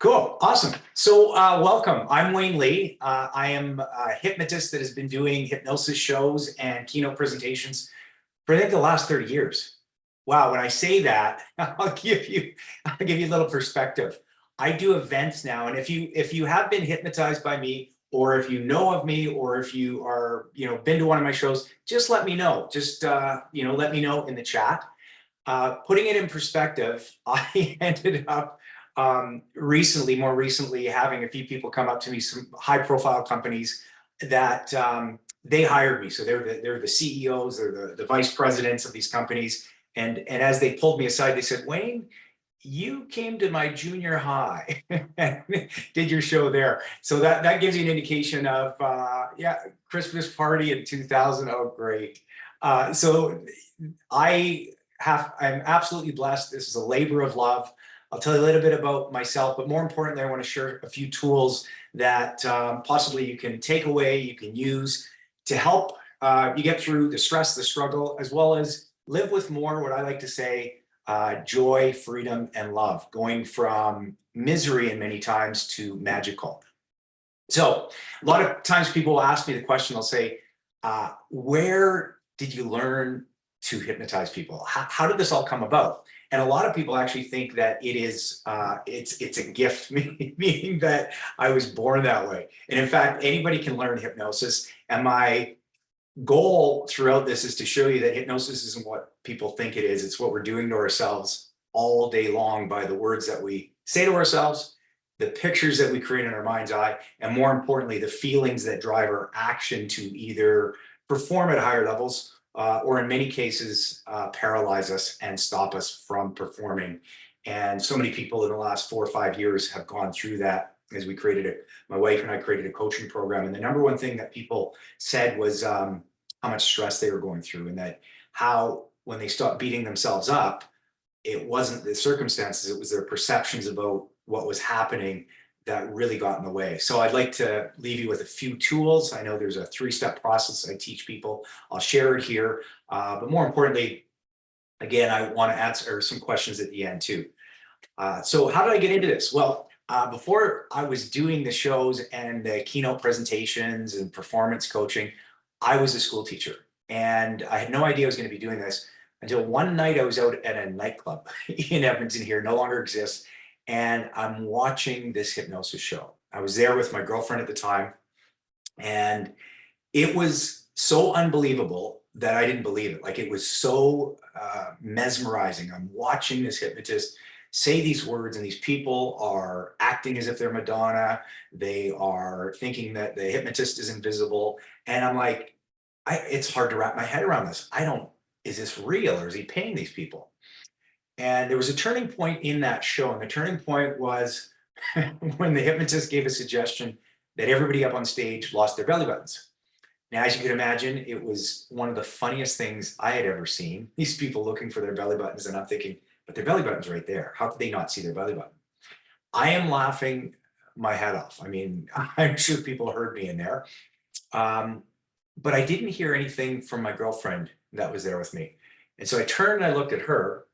Cool. Awesome. So welcome. I'm Wayne Lee. I am a hypnotist that has been doing hypnosis shows and keynote presentations for I think the last 30 years. Wow. When I say that, I'll give you a little perspective. I do events now. And if you have been hypnotized by me, or if you know of me, or if you are, been to one of my shows, just let me know. Just let me know in the chat. Putting it in perspective, I ended up more recently, having a few people come up to me, some high-profile companies that they hired me. So they're the CEOs, they're the vice presidents of these companies, and as they pulled me aside, they said, "Wayne, you came to my junior high and did your show there." So that gives you an indication of yeah, Christmas party in 2000. Oh, great. So I I'm absolutely blessed. This is a labor of love. I'll tell you a little bit about myself, but more importantly, I want to share a few tools that possibly you can take away, you can use to help you get through the stress, the struggle, as well as live with more, what I like to say, joy, freedom, and love, going from misery in many times to magical. So a lot of times people will ask me the question, they'll say, where did you learn to hypnotize people? How did this all come about? And a lot of people actually think that it's a gift, meaning that I was born that way. And in fact, anybody can learn hypnosis. And my goal throughout this is to show you that hypnosis isn't what people think it is. It's what we're doing to ourselves all day long by the words that we say to ourselves, the pictures that we create in our mind's eye, and more importantly, the feelings that drive our action to either perform at higher levels or in many cases, paralyze us and stop us from performing. And so many people in the last 4 or 5 years have gone through that as we created it. My wife and I created a coaching program. And the number one thing that people said was how much stress they were going through, and that how when they stopped beating themselves up, it wasn't the circumstances, it was their perceptions about what was happening that really got in the way. So I'd like to leave you with a few tools. I know there's a 3-step process I teach people. I'll share it here. But more importantly, again, I want to answer some questions at the end too. So how did I get into this? Well, before I was doing the shows and the keynote presentations and performance coaching, I was a school teacher. And I had no idea I was going to be doing this until one night I was out at a nightclub in Edmonton here, no longer exists. And I'm watching this hypnosis show. I was there with my girlfriend at the time, and it was so unbelievable that I didn't believe it. Like, it was so mesmerizing. I'm watching this hypnotist say these words, and these people are acting as if they're Madonna. They are thinking that the hypnotist is invisible. And I'm like, it's hard to wrap my head around this. Is this real, or is he paying these people? And there was a turning point in that show. And the turning point was when the hypnotist gave a suggestion that everybody up on stage lost their belly buttons. Now, as you can imagine, it was one of the funniest things I had ever seen. These people looking for their belly buttons, and I'm thinking, but their belly button's right there. How could they not see their belly button? I am laughing my head off. I mean, I'm sure people heard me in there. But I didn't hear anything from my girlfriend that was there with me. And so I turned and I looked at her,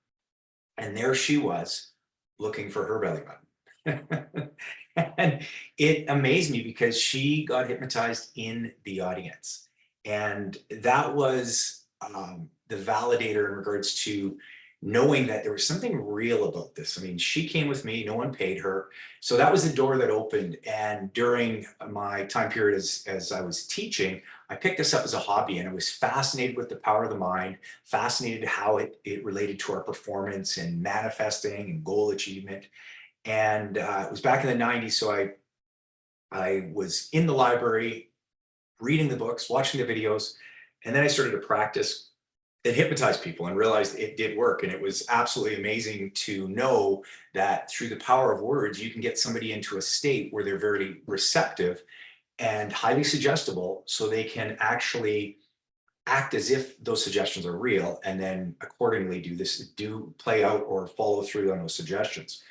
and there she was looking for her belly button. And it amazed me because she got hypnotized in the audience. And that was the validator in regards to knowing that there was something real about this. I mean, she came with me, no one paid her. So that was the door that opened. And during my time period as I was teaching, I picked this up as a hobby, and I was fascinated with the power of the mind, fascinated how it related to our performance and manifesting and goal achievement. And it was back in the 90s. So I was in the library, reading the books, watching the videos, and then I started to practice and hypnotize people and realized it did work. And it was absolutely amazing to know that through the power of words, you can get somebody into a state where they're very receptive and highly suggestible, so they can actually act as if those suggestions are real, and then accordingly do play out or follow through on those suggestions.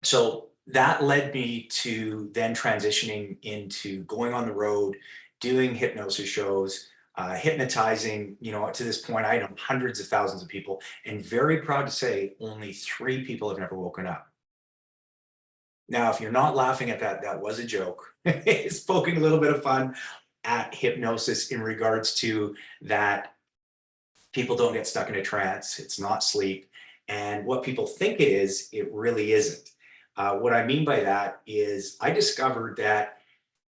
So that led me to then transitioning into going on the road, doing hypnosis shows, hypnotizing, to this point, I know hundreds of thousands of people, and very proud to say only 3 people have never woken up. Now, if you're not laughing at that, that was a joke. It's poking a little bit of fun at hypnosis in regards to that people don't get stuck in a trance. It's not sleep. And what people think it is, it really isn't. What I mean by that is I discovered that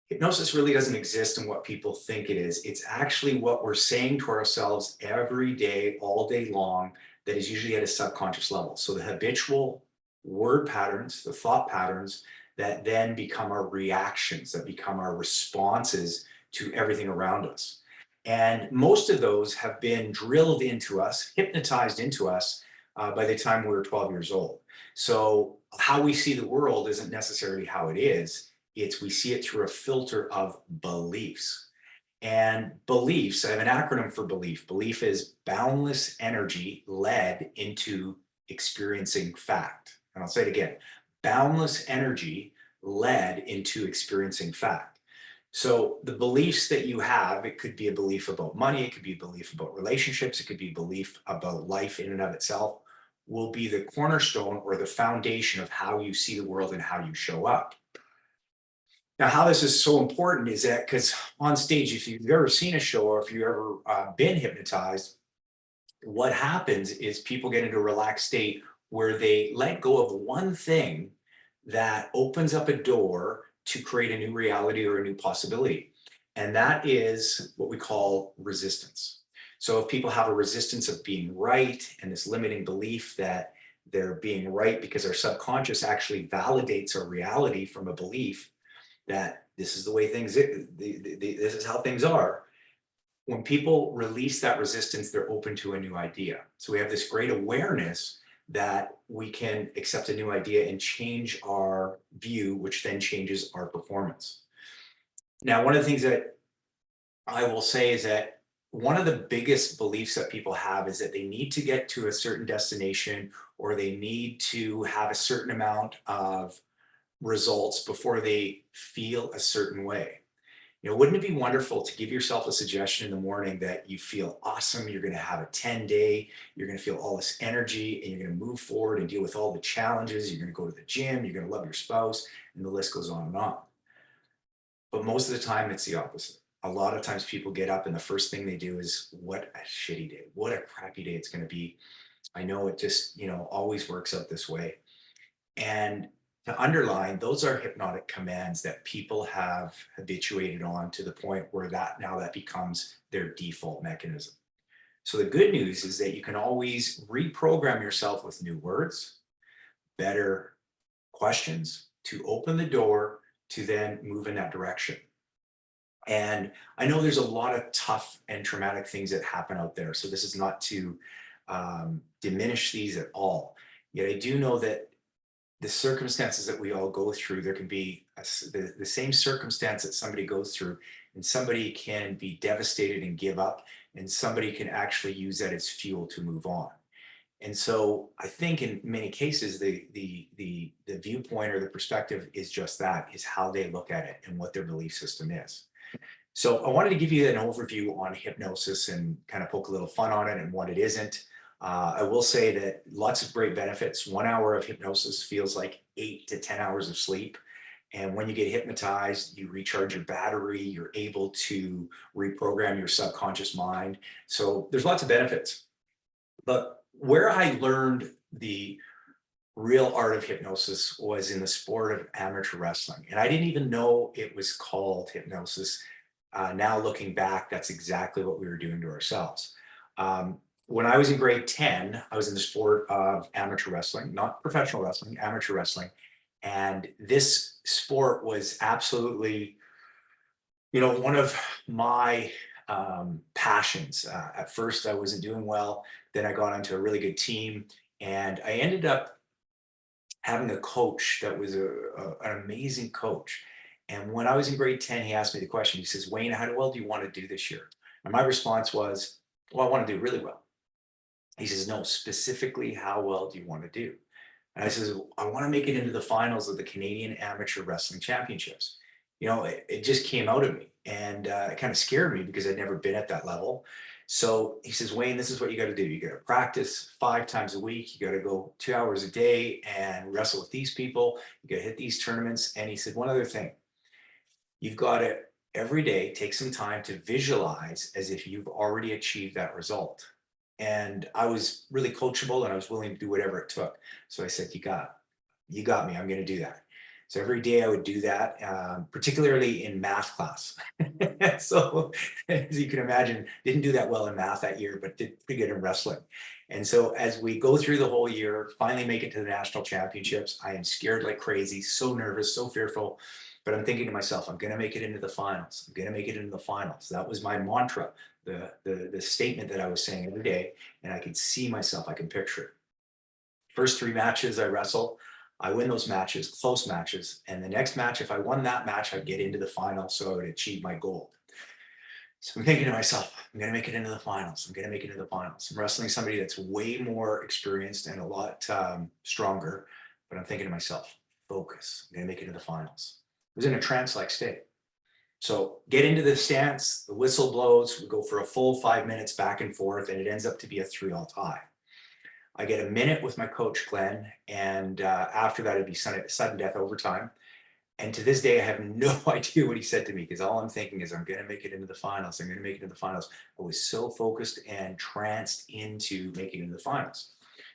hypnosis really doesn't exist in what people think it is. It's actually what we're saying to ourselves every day, all day long, that is usually at a subconscious level. So the habitual word patterns, the thought patterns that then become our reactions, that become our responses to everything around us. And most of those have been drilled into us, hypnotized into us by the time we were 12 years old. So how we see the world isn't necessarily how it is. It's we see it through a filter of beliefs. And beliefs, I have an acronym for belief. Belief is boundless energy led into experiencing fact. And I'll say it again, boundless energy led into experiencing fact. So the beliefs that you have, it could be a belief about money, it could be a belief about relationships, it could be a belief about life in and of itself, will be the cornerstone or the foundation of how you see the world and how you show up. Now, how this is so important is that because on stage, if you've ever seen a show or if you've ever been hypnotized, what happens is people get into a relaxed state where they let go of one thing that opens up a door to create a new reality or a new possibility. And that is what we call resistance. So if people have a resistance of being right and this limiting belief that they're being right because our subconscious actually validates our reality from a belief that this is the way things, this is how things are. When people release that resistance, they're open to a new idea. So we have this great awareness that we can accept a new idea and change our view, which then changes our performance. Now, one of the things that I will say is that one of the biggest beliefs that people have is that they need to get to a certain destination or they need to have a certain amount of results before they feel a certain way. Wouldn't it be wonderful to give yourself a suggestion in the morning that you feel awesome? You're going to have a 10-day, you're going to feel all this energy, and you're going to move forward and deal with all the challenges. You're going to go to the gym, you're going to love your spouse, and the list goes on and on. But most of the time, it's the opposite. A lot of times people get up and the first thing they do is, what a shitty day, what a crappy day it's going to be. I know it just, always works out this way. And to underline, those are hypnotic commands that people have habituated on to the point where that becomes their default mechanism. So the good news is that you can always reprogram yourself with new words, better questions to open the door to then move in that direction. And I know there's a lot of tough and traumatic things that happen out there. So this is not to diminish these at all. Yet I do know that the circumstances that we all go through, there can be the same circumstance that somebody goes through, and somebody can be devastated and give up, and somebody can actually use that as fuel to move on. And so I think in many cases, the viewpoint or the perspective is just that, is how they look at it and what their belief system is. So I wanted to give you an overview on hypnosis and kind of poke a little fun on it and what it isn't. I will say that lots of great benefits. 1 hour of hypnosis feels like 8 to 10 hours of sleep. And when you get hypnotized, you recharge your battery, you're able to reprogram your subconscious mind. So there's lots of benefits. But where I learned the real art of hypnosis was in the sport of amateur wrestling. And I didn't even know it was called hypnosis. Now looking back, that's exactly what we were doing to ourselves. When I was in grade 10, I was in the sport of amateur wrestling, not professional wrestling, amateur wrestling. And this sport was absolutely, one of my passions. At first, I wasn't doing well. Then I got onto a really good team. And I ended up having a coach that was an amazing coach. And when I was in grade 10, he asked me the question. He says, Wayne, how well do you want to do this year? And my response was, well, I want to do really well. He says, no, specifically, how well do you want to do? And I says, I want to make it into the finals of the Canadian Amateur Wrestling Championships. It just came out of me, and it kind of scared me because I'd never been at that level. So he says, Wayne, this is what you got to do. You got to practice 5 times a week. You got to go 2 hours a day and wrestle with these people. You got to hit these tournaments. And he said, one other thing, you've got to every day take some time to visualize as if you've already achieved that result. And I was really coachable and I was willing to do whatever it took. So I said, you got me. I'm going to do that. So every day I would do that, particularly in math class. So as you can imagine, didn't do that well in math that year, but did pretty good in wrestling. And so as we go through the whole year, finally make it to the national championships, I am scared like crazy, so nervous, so fearful. But I'm thinking to myself, I'm going to make it into the finals. I'm going to make it into the finals. That was my mantra, the statement that I was saying every day. And I could see myself, I can picture it. First 3 matches I wrestle, I win those matches, close matches. And the next match, if I won that match, I'd get into the final. So I would achieve my goal. So I'm thinking to myself, I'm going to make it into the finals. I'm going to make it into the finals. I'm wrestling somebody that's way more experienced and a lot stronger. But I'm thinking to myself, focus. I'm going to make it into the finals. I was in a trance-like state. So get into the stance, the whistle blows, we go for a full 5 minutes back and forth, and it ends up to be a 3-all tie. I get a minute with my coach, Glenn, and after that, it'd be sudden death overtime. And to this day, I have no idea what he said to me because all I'm thinking is, I'm going to make it into the finals. I'm going to make it into the finals. I was so focused and tranced into making it into the finals.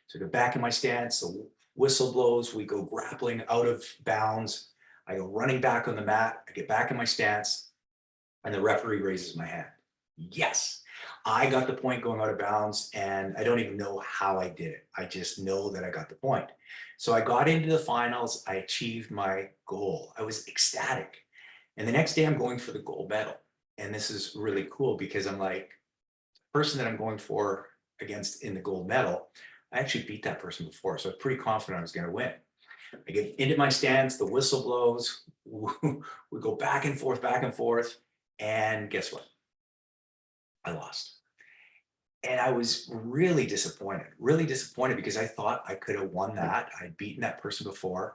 So I go back in my stance, the whistle blows, we go grappling out of bounds. I go running back on the mat. I get back in my stance, and the referee raises my hand. Yes, I got the point going out of bounds, and I don't even know how I did it. I just know that I got the point. So I got into the finals. I achieved my goal. I was ecstatic. And the next day I'm going for the gold medal. And this is really cool because I'm like, the person that I'm going for against in the gold medal, I actually beat that person before. So I was pretty confident I was going to win. I get into my stance, the whistle blows, we go back and forth, and guess what? I lost. And I was really disappointed because I thought I could have won that. I'd beaten that person before.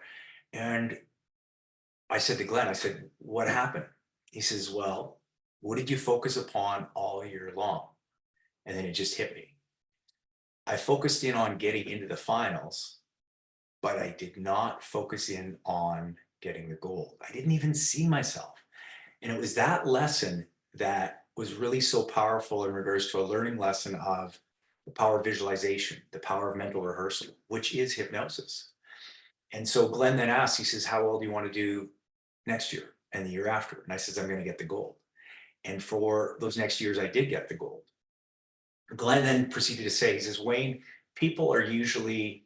And I said to Glenn, I said, what happened? He says, well, what did you focus upon all year long? And then it just hit me. I focused in on getting into the finals, but I did not focus in on getting the gold. I didn't even see myself. And it was that lesson that was really so powerful in regards to a learning lesson of the power of visualization, the power of mental rehearsal, which is hypnosis. And so Glenn then asked, he says, how well do you want to do next year and the year after? And I says, I'm going to get the gold. And for those next years, I did get the gold. Glenn then proceeded to say, he says, Wayne, people are usually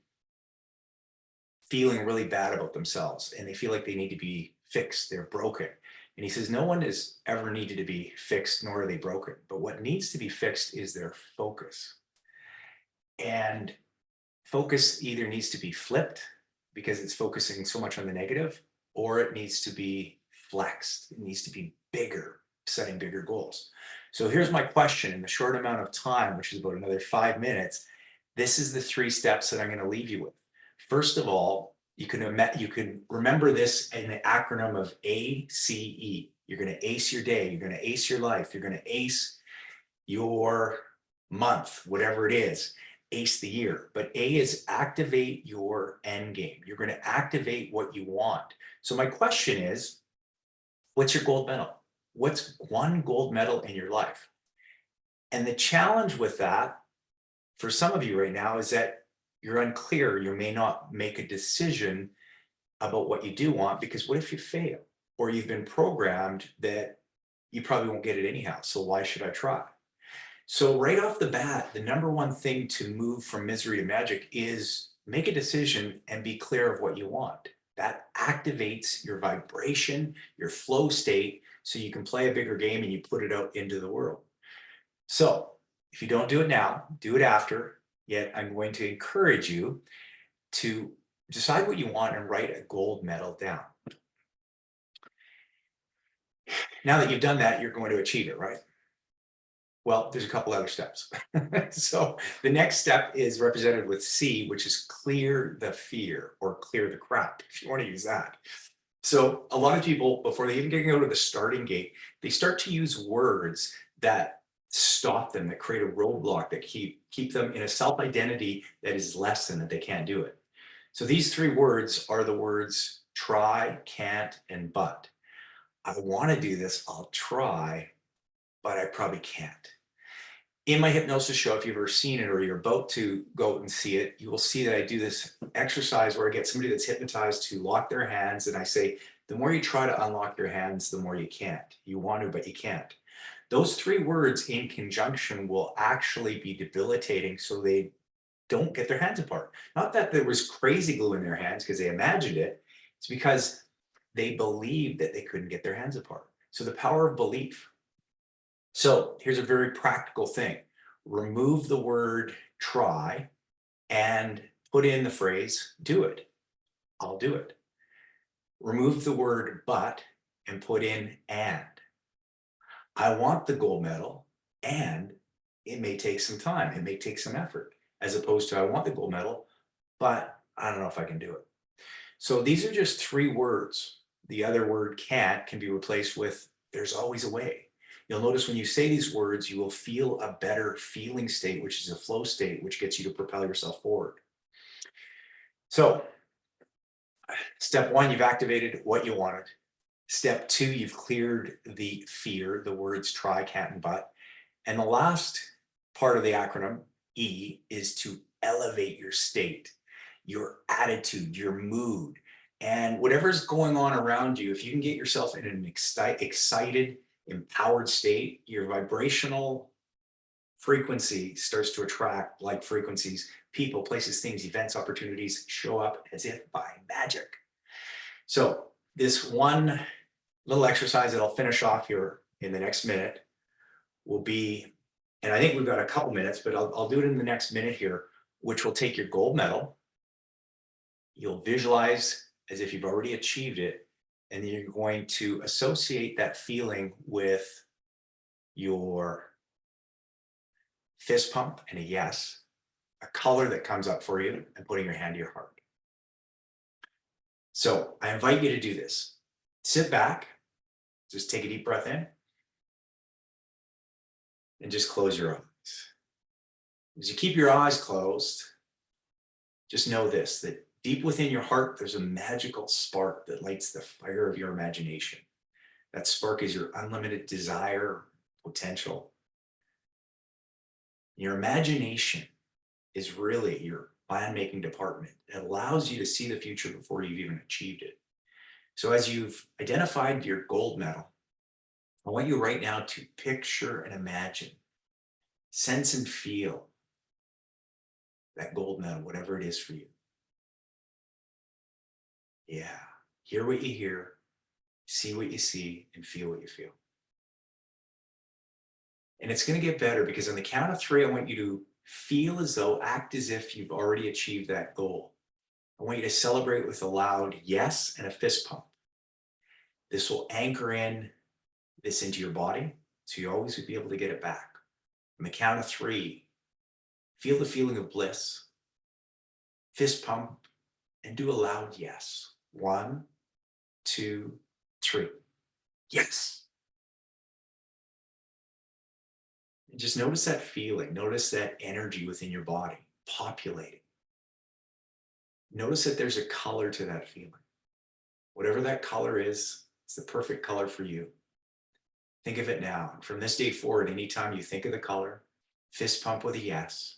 feeling really bad about themselves and they feel like they need to be fixed. They're broken. And he says, no one has ever needed to be fixed, nor are they broken. But what needs to be fixed is their focus. And focus either needs to be flipped because it's focusing so much on the negative, or it needs to be flexed. It needs to be bigger, setting bigger goals. So here's my question in the short amount of time, which is about another 5 minutes. This is the 3 steps that I'm going to leave you with. First of all, you can remember this in the acronym of ACE. You're going to ace your day. You're going to ace your life. You're going to ace your month, whatever it is, ace the year. But A is activate your end game. You're going to activate what you want. So my question is, what's your gold medal? What's one gold medal in your life? And the challenge with that for some of you right now is that you're unclear. You may not make a decision about what you do want, because what if you fail? Or you've been programmed that you probably won't get it anyhow. So why should I try? So right off the bat, the number one thing to move from misery to magic is make a decision and be clear of what you want. That activates your vibration, your flow state, so you can play a bigger game and you put it out into the world. So if you don't do it now, do it after. Yet I'm going to encourage you to decide what you want and write a gold medal down. Now that you've done that, you're going to achieve it, right? Well, there's a couple other steps. So the next step is represented with C, which is clear the fear or clear the crap, if you want to use that. So a lot of people, before they even get out of the starting gate, they start to use words that stop them, that create a roadblock, that keep them in a self-identity that is less than, that they can't do it. So these three words are the words try, can't, and but. I want to do this, I'll try, but I probably can't. In my hypnosis show, if you've ever seen it or you're about to go and see it, you will see that I do this exercise where I get somebody that's hypnotized to lock their hands. And I say, the more you try to unlock your hands, the more you can't. You want to, but you can't. Those three words in conjunction will actually be debilitating, so they don't get their hands apart. Not that there was crazy glue in their hands because they imagined it. It's because they believed that they couldn't get their hands apart. So the power of belief. So here's a very practical thing. Remove the word try and put in the phrase, do it. I'll do it. Remove the word but and put in and. I want the gold medal, and it may take some time. It may take some effort, as opposed to I want the gold medal, but I don't know if I can do it. So these are just three words. The other word can't can be replaced with there's always a way. You'll notice when you say these words, you will feel a better feeling state, which is a flow state, which gets you to propel yourself forward. So step one, you've activated what you wanted. Step two, you've cleared the fear, the words try, can't, and but. And the last part of the acronym, E, is to elevate your state, your attitude, your mood, and whatever's going on around you. If you can get yourself in an excited, empowered state, your vibrational frequency starts to attract like frequencies. People, places, things, events, opportunities show up as if by magic. So this one little exercise that I'll finish off here in the next minute will be, and I think we've got a couple minutes, but I'll do it in the next minute here, which will take your gold medal. You'll visualize as if you've already achieved it, and then you're going to associate that feeling with your fist pump and a yes, a color that comes up for you, and putting your hand to your heart. So I invite you to do this. Sit back, just take a deep breath in, and just close your eyes. As you keep your eyes closed, just know this, that deep within your heart, there's a magical spark that lights the fire of your imagination. That spark is your unlimited desire, potential. Your imagination is really your plan-making department. It allows you to see the future before you've even achieved it. So as you've identified your gold medal, I want you right now to picture and imagine, sense and feel that gold medal, whatever it is for you. Yeah, hear what you hear, see what you see, and feel what you feel. And it's going to get better because on the count of three, I want you to feel as though, act as if you've already achieved that goal. I want you to celebrate with a loud yes and a fist pump. This will anchor in this into your body, so you always will be able to get it back. On the count of three, feel the feeling of bliss, fist pump, and do a loud yes. 1, 2, 3. Yes. And just notice that feeling. Notice that energy within your body populating. Notice that there's a color to that feeling. Whatever that color is, it's the perfect color for you. Think of it now. From this day forward, anytime you think of the color, fist pump with a yes.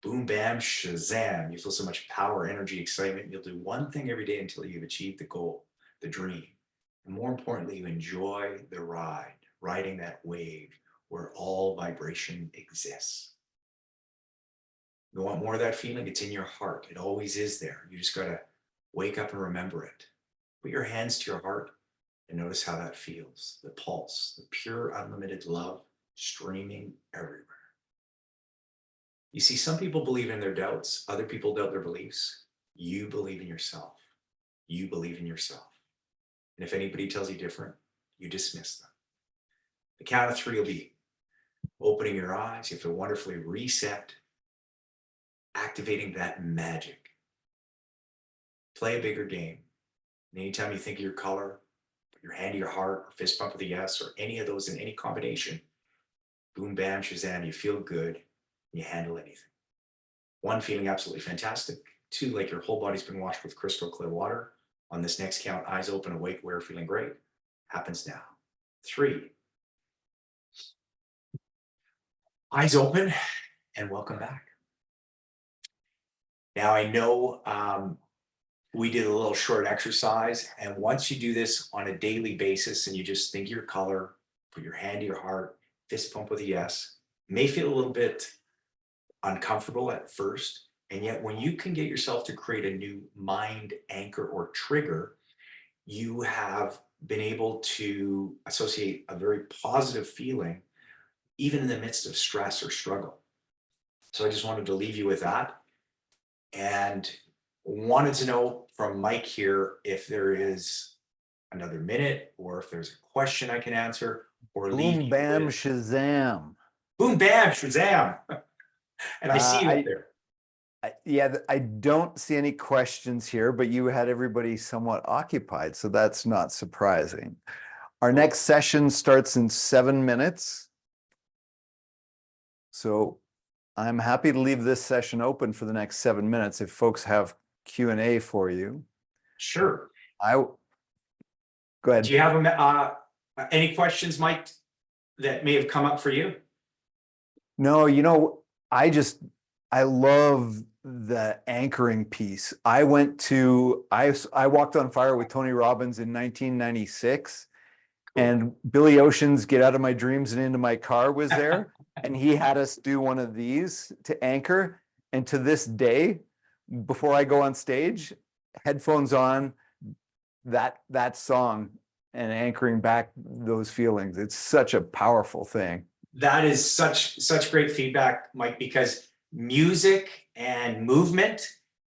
Boom, bam, shazam. You feel so much power, energy, excitement. You'll do one thing every day until you've achieved the goal, the dream. And more importantly, you enjoy the ride, riding that wave where all vibration exists. You want more of that feeling? It's in your heart. It always is there. You just got to wake up and remember it. Put your hands to your heart and notice how that feels. The pulse, the pure, unlimited love streaming everywhere. You see, some people believe in their doubts. Other people doubt their beliefs. You believe in yourself. You believe in yourself. And if anybody tells you different, you dismiss them. The count of three will be opening your eyes. You have to wonderfully reset, activating that magic. Play a bigger game. And anytime you think of your color, put your hand to your heart, or fist pump with a yes, or any of those in any combination, Boom, bam, shazam, you feel good, you handle anything. 1, feeling absolutely fantastic. 2, like your whole body's been washed with crystal clear water. On this next count, eyes open, awake, aware, feeling great. Happens now. 3, eyes open, and welcome back. Now I know we did a little short exercise, and once you do this on a daily basis and you just think your color, put your hand to your heart, fist pump with a yes, may feel a little bit uncomfortable at first, and yet when you can get yourself to create a new mind anchor or trigger, you have been able to associate a very positive feeling even in the midst of stress or struggle. So I just wanted to leave you with that, and wanted to know from Mike here if there is another minute or if there's a question I can answer or leave Boom, you bam, with. shazam. Boom, bam, shazam. And I see you up there. Yeah, I don't see any questions here, but you had everybody somewhat occupied, so that's not surprising. Our next session starts in 7 minutes. So I'm happy to leave this session open for the next 7 minutes if folks have Q&A for you. Sure. Go ahead. Do you have any questions, Mike, that may have come up for you? No, I love the anchoring piece. I walked on fire with Tony Robbins in 1996. Cool. And Billy Ocean's Get Out of My Dreams and Into My Car was there. And he had us do one of these to anchor. And to this day, before I go on stage, headphones on, that song and anchoring back those feelings. It's such a powerful thing. That is such great feedback, Mike, because music and movement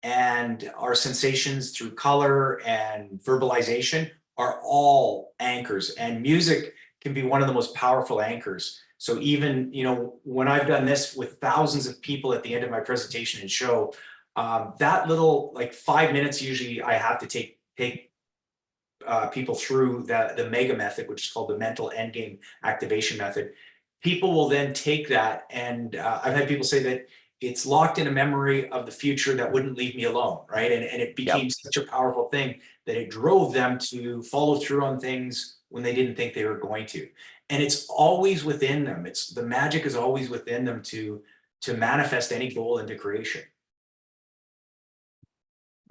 and our sensations through color and verbalization are all anchors, and music can be one of the most powerful anchors. So even, when I've done this with thousands of people at the end of my presentation and show, that little, like 5 minutes, usually I have to take people through the MEGA method, which is called the mental endgame activation method. People will then take that, and I've had people say that it's locked in a memory of the future that wouldn't leave me alone, right? And it became such a powerful thing that it drove them to follow through on things when they didn't think they were going to. And it's always within them. The magic is always within them to manifest any goal into creation.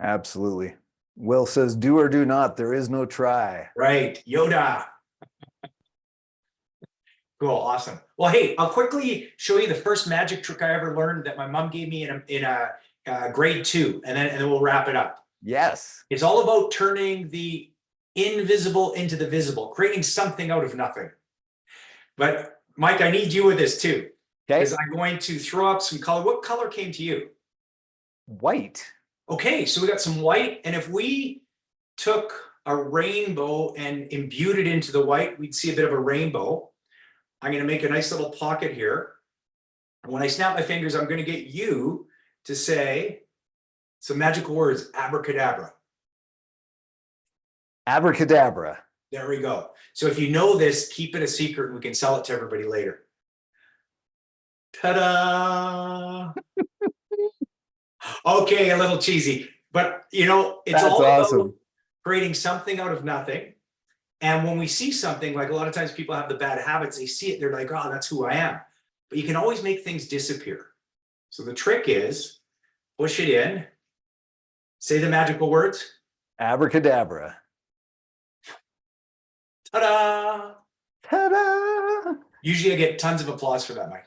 Absolutely. Will says, do or do not, there is no try. Right, Yoda. Cool, awesome. Well, hey, I'll quickly show you the first magic trick I ever learned that my mom gave me in a grade 2, and then we'll wrap it up. Yes. It's all about turning the invisible into the visible, creating something out of nothing. But Mike, I need you with this too. Okay. Because I'm going to throw up some color. What color came to you? White. Okay, so we got some white, and if we took a rainbow and imbued it into the white, we'd see a bit of a rainbow. I'm going to make a nice little pocket here. And when I snap my fingers, I'm going to get you to say some magical words. Abracadabra. Abracadabra. There we go. So if you know this, keep it a secret and we can sell it to everybody later. Ta-da! Okay, a little cheesy, but it's That's all awesome. about creating something out of nothing. And when we see something, like a lot of times people have the bad habits, they see it, they're like, oh, that's who I am. But you can always make things disappear. So the trick is push it in, say the magical words. Abracadabra. Ta-da! Ta-da! Usually I get tons of applause for that, Mike.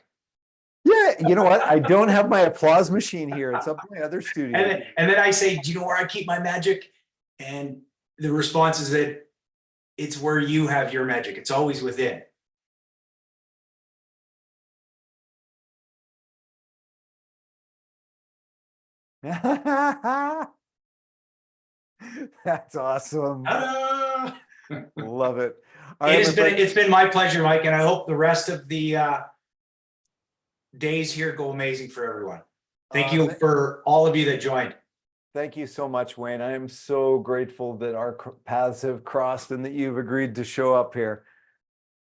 Yeah, you know what? I don't have my applause machine here. It's up in my other studio. And then I say, do you know where I keep my magic? And the response is that it's where you have your magic. It's always within. That's awesome. Ta-da! Love it. It's been my pleasure, Mike, and I hope the rest of the days here go amazing for everyone. Thank you for all of you that joined. Thank you so much, Wayne. I am so grateful that our paths have crossed and that you've agreed to show up here.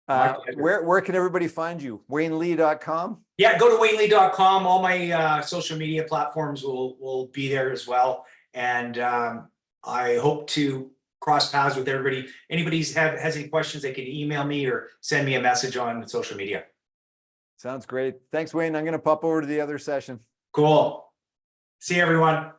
pleasure. Where can everybody find you? WayneLee.com? Yeah, go to waynelee.com. All my social media platforms will be there as well. And I hope to cross paths with everybody. Anybody has any questions, they can email me or send me a message on social media. Sounds great. Thanks, Wayne. I'm going to pop over to the other session. Cool. See you, everyone.